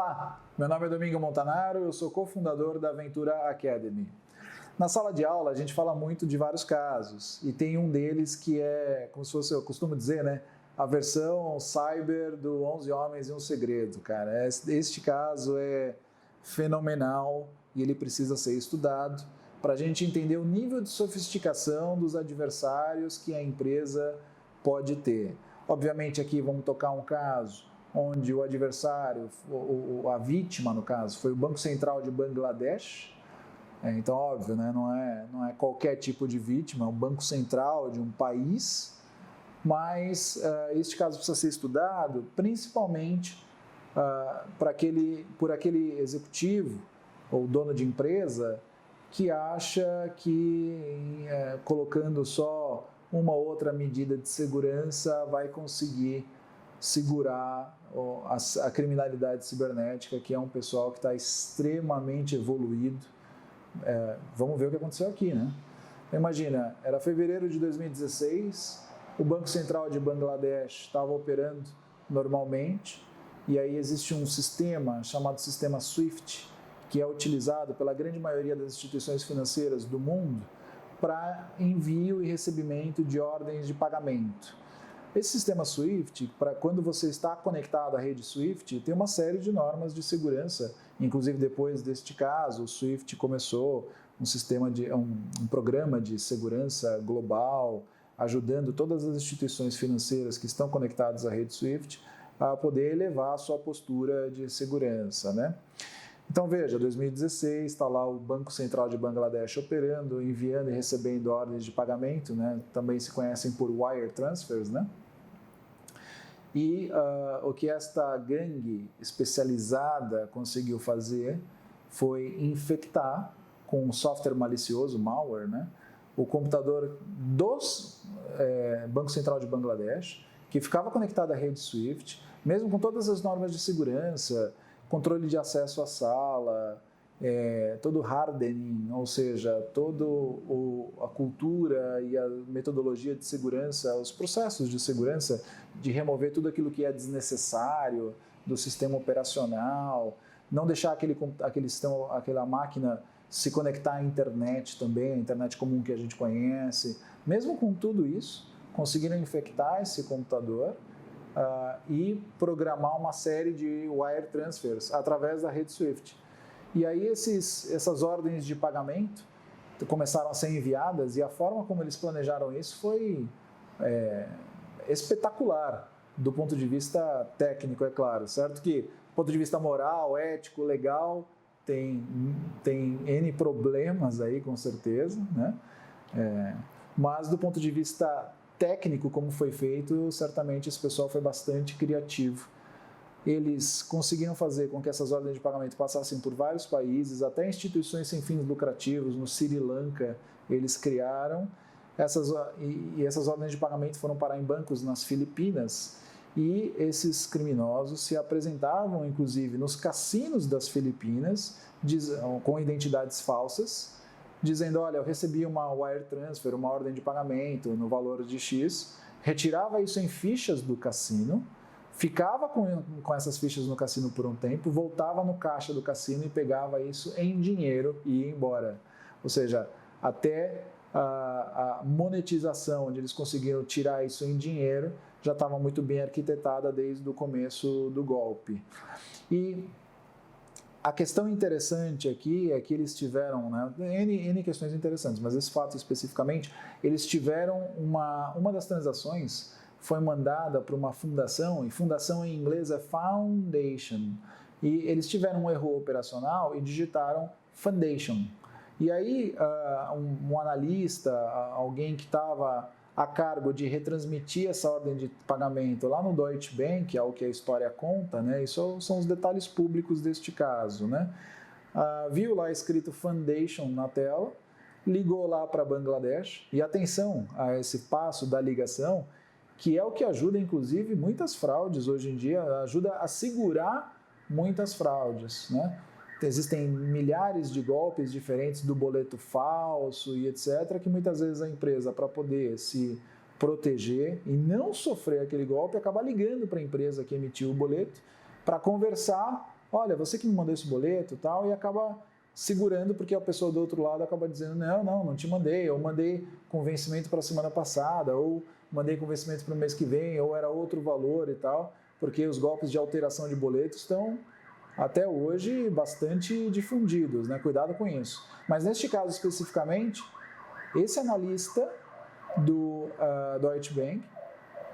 Olá, meu nome é Domingo Montanaro, eu sou cofundador da Ventura Academy. Na sala de aula a gente fala muito de vários casos e tem um deles que é, como se fosse, eu costumo dizer, né? A versão cyber do 11 Homens e um Segredo, cara. Este caso é fenomenal e ele precisa ser estudado para a gente entender o nível de sofisticação dos adversários que a empresa pode ter. Obviamente aqui vamos tocar um caso onde o adversário, a vítima no caso, foi o Banco Central de Bangladesh. Então, óbvio, né? não é qualquer tipo de vítima, é um Banco Central de um país, mas este caso precisa ser estudado principalmente por aquele executivo ou dono de empresa que acha que colocando só uma ou outra medida de segurança vai conseguir segurar a criminalidade cibernética, que é um pessoal que está extremamente evoluído. Vamos ver o que aconteceu aqui, né? Imagina, era fevereiro de 2016, o Banco Central de Bangladesh estava operando normalmente, e aí existe um sistema chamado sistema SWIFT, que é utilizado pela grande maioria das instituições financeiras do mundo para envio e recebimento de ordens de pagamento. Esse sistema SWIFT, para quando você está conectado à rede SWIFT, tem uma série de normas de segurança. Inclusive, depois deste caso, o SWIFT começou um programa de segurança global, ajudando todas as instituições financeiras que estão conectadas à rede SWIFT a poder elevar a sua postura de segurança, né? Então veja, 2016 está lá o Banco Central de Bangladesh operando, enviando e recebendo ordens de pagamento, né? Também se conhecem por wire transfers, né? E o que esta gangue especializada conseguiu fazer foi infectar com um software malicioso, malware, né? O computador dos Banco Central de Bangladesh, que ficava conectado à rede SWIFT, mesmo com todas as normas de segurança, controle de acesso à sala, todo hardening, ou seja, toda a cultura e a metodologia de segurança, os processos de segurança, de remover tudo aquilo que é desnecessário do sistema operacional, não deixar aquela máquina se conectar à internet também, a internet comum que a gente conhece. Mesmo com tudo isso, conseguiram infectar esse computador e programar uma série de wire transfers através da rede SWIFT. E aí essas ordens de pagamento começaram a ser enviadas e a forma como eles planejaram isso foi espetacular do ponto de vista técnico, é claro, certo? Que do ponto de vista moral, ético, legal, tem N problemas aí, com certeza, né? Mas do ponto de vista técnico, como foi feito, certamente esse pessoal foi bastante criativo. Eles conseguiram fazer com que essas ordens de pagamento passassem por vários países, até instituições sem fins lucrativos, no Sri Lanka eles criaram, essas ordens de pagamento foram parar em bancos nas Filipinas, e esses criminosos se apresentavam, inclusive, nos cassinos das Filipinas, com identidades falsas, dizendo, olha, eu recebi uma wire transfer, uma ordem de pagamento no valor de X, retirava isso em fichas do cassino, ficava com essas fichas no cassino por um tempo, voltava no caixa do cassino e pegava isso em dinheiro e ia embora. Ou seja, até a monetização, onde eles conseguiram tirar isso em dinheiro, já estava muito bem arquitetada desde o começo do golpe. E a questão interessante aqui é que eles tiveram, né, N questões interessantes, mas esse fato especificamente, eles tiveram uma das transações foi mandada para uma fundação, e fundação em inglês é foundation, e eles tiveram um erro operacional e digitaram foundation. E aí um analista, alguém que estava a cargo de retransmitir essa ordem de pagamento lá no Deutsche Bank, é o que a história conta, né? Isso são os detalhes públicos deste caso, né? Viu lá escrito Foundation na tela, ligou lá para Bangladesh, e atenção a esse passo da ligação, que é o que ajuda, inclusive, muitas fraudes hoje em dia, ajuda a segurar muitas fraudes, né? Existem milhares de golpes diferentes do boleto falso e etc., que muitas vezes a empresa, para poder se proteger e não sofrer aquele golpe, acaba ligando para a empresa que emitiu o boleto para conversar olha, você que me mandou esse boleto e tal, e acaba segurando porque a pessoa do outro lado acaba dizendo, não te mandei, eu mandei com vencimento para a semana passada, ou mandei com vencimento para o mês que vem, ou era outro valor e tal, porque os golpes de alteração de boletos estão até hoje bastante difundidos, né? Cuidado com isso. Mas neste caso especificamente, esse analista do Deutsche Bank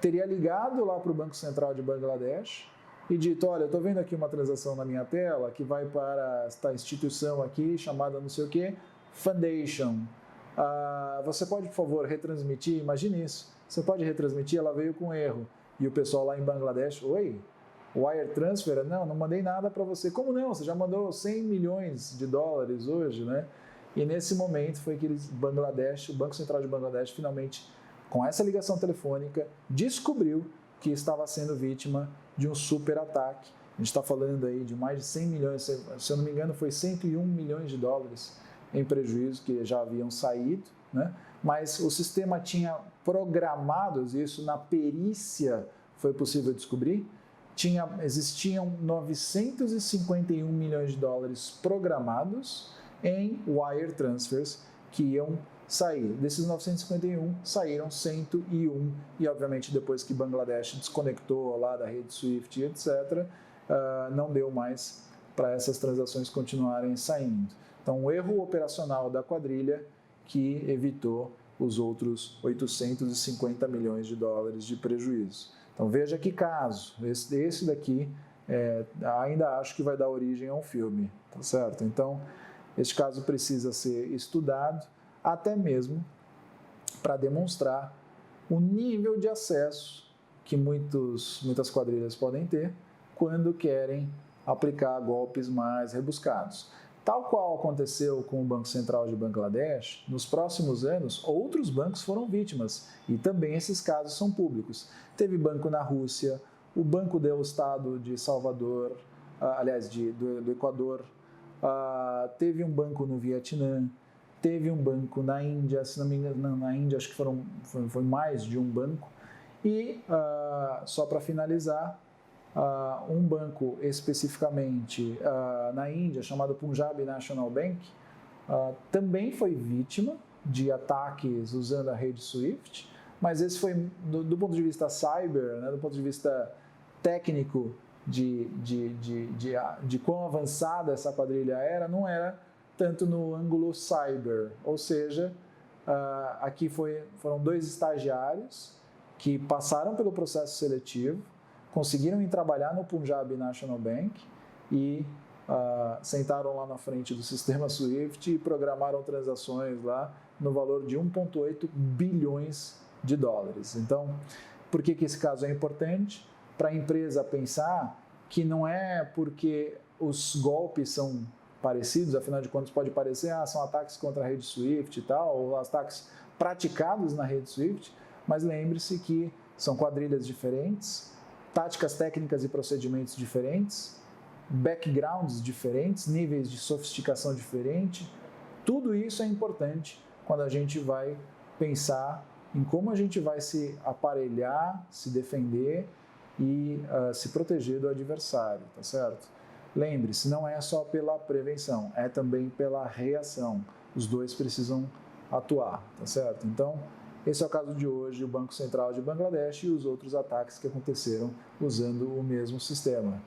teria ligado lá para o Banco Central de Bangladesh e dito, olha, eu estou vendo aqui uma transação na minha tela que vai para esta instituição aqui chamada não sei o que, Foundation. Você pode, por favor, retransmitir? Imagine isso. Você pode retransmitir? Ela veio com erro. E o pessoal lá em Bangladesh, oi, wire transfer? Não mandei nada para você. Como não? Você já mandou 100 milhões de dólares hoje, né? E nesse momento foi que o Banco Central de Bangladesh finalmente, com essa ligação telefônica, descobriu que estava sendo vítima de um super ataque. A gente está falando aí de mais de 100 milhões, se eu não me engano foi 101 milhões de dólares em prejuízo que já haviam saído, né? Mas o sistema tinha programados isso, na perícia foi possível descobrir, existiam 951 milhões de dólares programados em wire transfers que iam sair. Desses 951, saíram 101 e, obviamente, depois que Bangladesh desconectou lá da rede SWIFT, etc., não deu mais para essas transações continuarem saindo. Então, um erro operacional da quadrilha que evitou os outros 850 milhões de dólares de prejuízo. Então, veja que caso. Esse daqui ainda acho que vai dar origem a um filme, tá certo? Então, este caso precisa ser estudado, até mesmo para demonstrar o nível de acesso que muitas quadrilhas podem ter quando querem aplicar golpes mais rebuscados. Tal qual aconteceu com o Banco Central de Bangladesh, nos próximos anos, outros bancos foram vítimas e também esses casos são públicos. Teve banco na Rússia, o Banco do Estado de Salvador, do Equador, teve um banco no Vietnã, teve um banco na Índia, se não me engano, na Índia acho que foi mais de um banco. E, só para finalizar, um banco especificamente na Índia, chamado Punjab National Bank, também foi vítima de ataques usando a rede SWIFT, mas esse foi, do ponto de vista cyber, né, do ponto de vista técnico de quão avançada essa quadrilha era, não era tanto no ângulo cyber, ou seja, aqui foram 2 estagiários que passaram pelo processo seletivo, conseguiram ir trabalhar no Punjab National Bank e sentaram lá na frente do sistema SWIFT e programaram transações lá no valor de 1,8 bilhões de dólares. Então, por que esse caso é importante? Para a empresa pensar que não é porque os golpes são parecidos, afinal de contas pode parecer, são ataques contra a rede SWIFT e tal, ou ataques praticados na rede SWIFT, mas lembre-se que são quadrilhas diferentes, táticas técnicas e procedimentos diferentes, backgrounds diferentes, níveis de sofisticação diferentes. Tudo isso é importante quando a gente vai pensar em como a gente vai se aparelhar, se defender e se proteger do adversário, tá certo? Lembre-se, não é só pela prevenção, é também pela reação. Os dois precisam atuar, tá certo? Então, esse é o caso de hoje, o Banco Central de Bangladesh e os outros ataques que aconteceram usando o mesmo sistema.